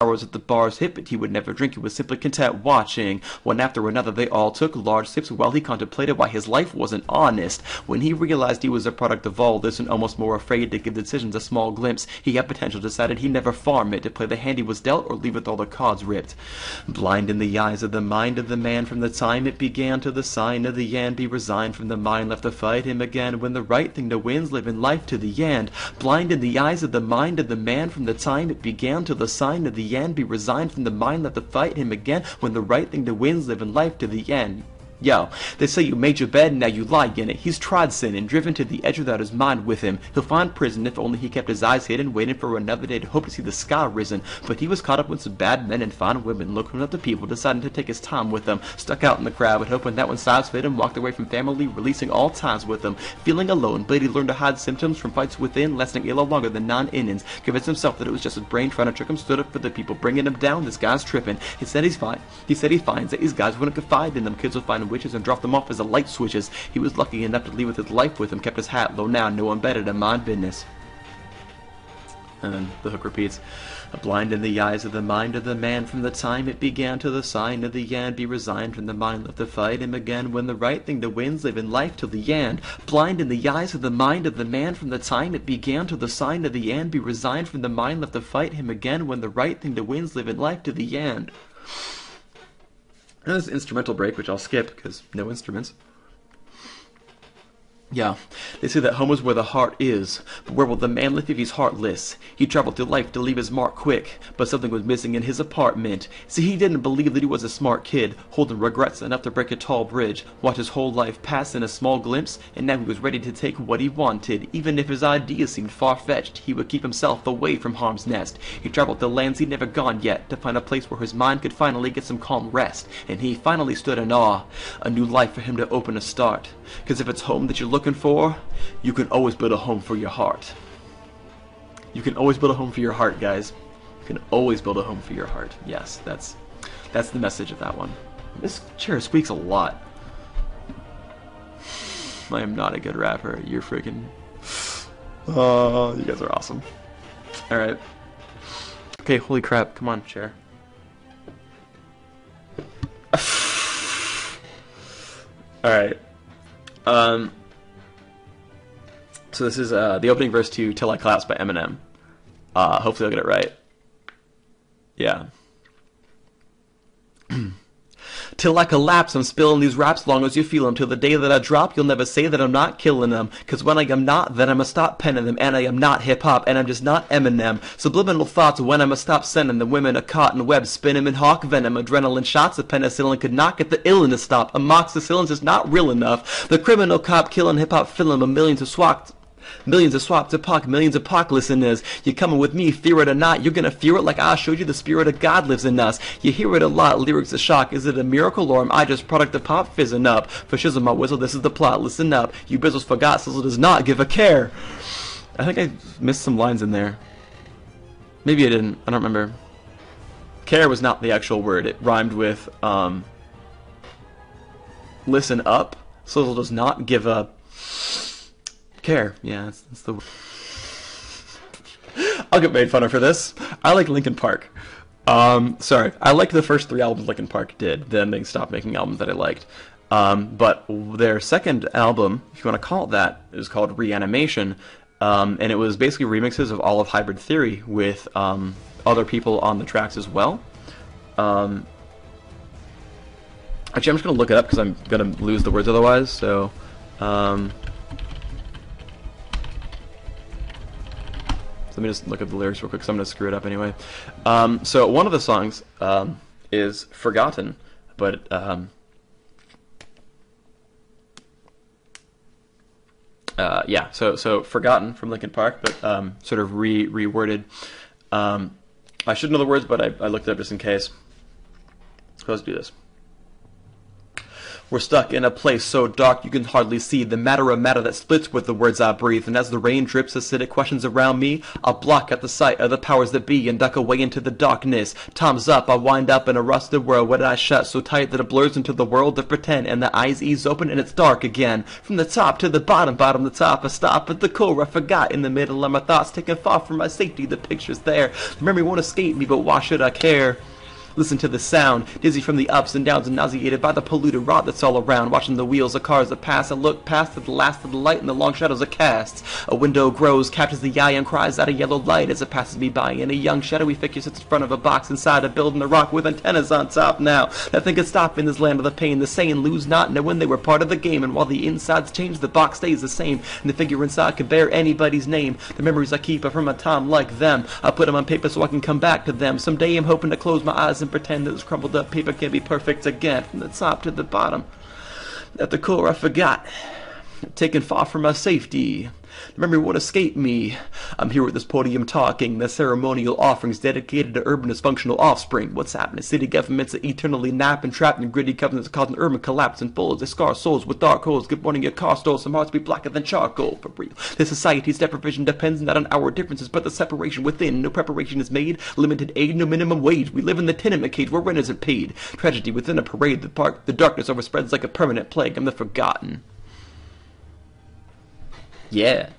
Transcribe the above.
hours at the bars hit, but he would never drink. He was simply content watching. One after another, they all took large sips while he contemplated why his life wasn't honest. When he realized he was a product of all this and almost more afraid to give decisions a small glimpse, he had potential, decided he'd never farm it, to play the hand he was dealt or leave with all the cards ripped. Blind in the eyes of the mind of the man from the time it began to the sign of the end, be resigned from the mind left to fight him again when the right thing to win's live in life to the end. Blind in the eyes of the mind of the man from the time it began to the sign of the end, be resigned from the mind left to fight him again when the right thing to win's live in life to the end. Yo, they say you made your bed and now you lie in it. He's tried sin and driven to the edge without his mind with him. He'll find prison if only he kept his eyes hidden, waiting for another day to hope to see the sky risen. But he was caught up with some bad men and fine women, looking up to people, deciding to take his time with them. Stuck out in the crowd, but hoping that when sides fit him, walked away from family, releasing all ties with them. Feeling alone, but he learned to hide symptoms from fights within, lasting a lot longer than 9 innings. Convinced himself that it was just his brain trying to trick him, stood up for the people, bringing him down. This guy's tripping. He said he's fine. He said he finds that these guys wouldn't confide in them. Kids would find witches and drop them off as the light switches. He was lucky enough to leave with his life with him, kept his hat low now, no one better to mind business. And then the hook repeats. Blind in the eyes of the mind of the man from the time it began to the sign of the end, be resigned from the mind left to fight him again when the right thing to win's live in life till the end. Blind in the eyes of the mind of the man from the time it began to the sign of the end, be resigned from the mind left to fight him again when the right thing to win's live in life to the end. And there's an instrumental break, which I'll skip because no instruments. Yeah, they say that home is where the heart is, but where will the man live if he's heartless? He traveled through life to leave his mark quick, but something was missing in his apartment. See, he didn't believe that he was a smart kid, holding regrets enough to break a tall bridge, watch his whole life pass in a small glimpse, and now he was ready to take what he wanted. Even if his ideas seemed far-fetched, he would keep himself away from harm's nest. He traveled to lands he'd never gone yet, to find a place where his mind could finally get some calm rest, and he finally stood in awe. A new life for him to open a start. 'Cause if it's home that you're looking for, you can always build a home for your heart. You can always build a home for your heart, guys. You can always build a home for your heart. Yes, that's the message of that one. This chair squeaks a lot. I am not a good rapper. You're freaking... Oh, you guys are awesome. Alright. Okay, holy crap. Come on, chair. Alright. So this is the opening verse to Till I Collapse by Eminem. Hopefully I'll get it right. Yeah. Till I collapse, I'm spilling these raps long as you feel them. Till the day that I drop, you'll never say that I'm not killing them. 'Cause when I am not, then I'ma stop penning them. And I am not hip-hop, and I'm just not Eminem. Subliminal thoughts when I'ma stop sending them. Women are caught in webs, spinning in hawk venom. Adrenaline shots of penicillin could not get the illness to stop. Amoxicillin's just not real enough. The criminal cop killing hip-hop filling a millions of swapped to pock, millions of POC listeners. You're coming with me, fear it or not. You're gonna fear it like I showed you the spirit of God lives in us. You hear it a lot, lyrics a shock. Is it a miracle or am I just product of pop fizzing up? For shizzle my whistle, this is the plot, listen up. You bizzles forgot, Sizzle does not give a care. I think I missed some lines in there. Maybe I didn't, I don't remember. Care was not the actual word, it rhymed with, listen up. Sizzle does not give a care. Yeah, that's the word. I'll get made fun of for this. I like Linkin Park. Sorry, I liked the first 3 albums Linkin Park did. Then they stopped making albums that I liked. But their second album, if you want to call it that, is called Reanimation. And it was basically remixes of all of Hybrid Theory with other people on the tracks as well. Actually, I'm just going to look it up because I'm going to lose the words otherwise. So, let me just look at the lyrics real quick because I'm going to screw it up anyway. So one of the songs is Forgotten, but yeah, so Forgotten from Linkin Park, but sort of reworded. I should know the words, but I looked it up just in case. So let's do this. We're stuck in a place so dark you can hardly see the matter of matter that splits with the words I breathe. And as the rain drips acidic questions around me, I'll block at the sight of the powers that be and duck away into the darkness. Time's up, I wind up in a rusted world where I shut so tight that it blurs into the world of pretend. And the eyes ease open and it's dark again. From the top to the bottom, bottom to top, I stop at the core I forgot. In the middle of my thoughts, taken far from my safety, the picture's there. The memory won't escape me, but why should I care? Listen to the sound, dizzy from the ups and downs and nauseated by the polluted rot that's all around. Watching the wheels of cars that pass and look past at the last of the light and the long shadows it casts. A window grows, captures the eye and cries out a yellow light as it passes me by. And a young shadowy figure sits in front of a box inside a building, a rock with antennas on top now. Nothing can stop in this land of the pain. The saying, lose not, knowing they were part of the game. And while the insides change, the box stays the same. And the figure inside can bear anybody's name. The memories I keep are from a time like them. I put them on paper so I can come back to them. Someday I'm hoping to close my eyes and pretend that this crumpled up paper can be perfect again. From the top to the bottom, at the core I forgot, taken far from my safety. The memory won't escape me. I'm here at this podium talking the ceremonial offerings dedicated to urban dysfunctional offspring. What's happening? City governments that eternally nap and trapped in gritty covenants causing urban collapse and full as they scar souls with dark holes. Good morning, your car stole some hearts be blacker than charcoal. For real, this society's deprivation depends not on our differences but the separation within. No preparation is made, limited aid, no minimum wage. We live in the tenement cage where rent isn't paid. Tragedy within a parade, the darkness overspreads like a permanent plague. I'm the forgotten. Yeah.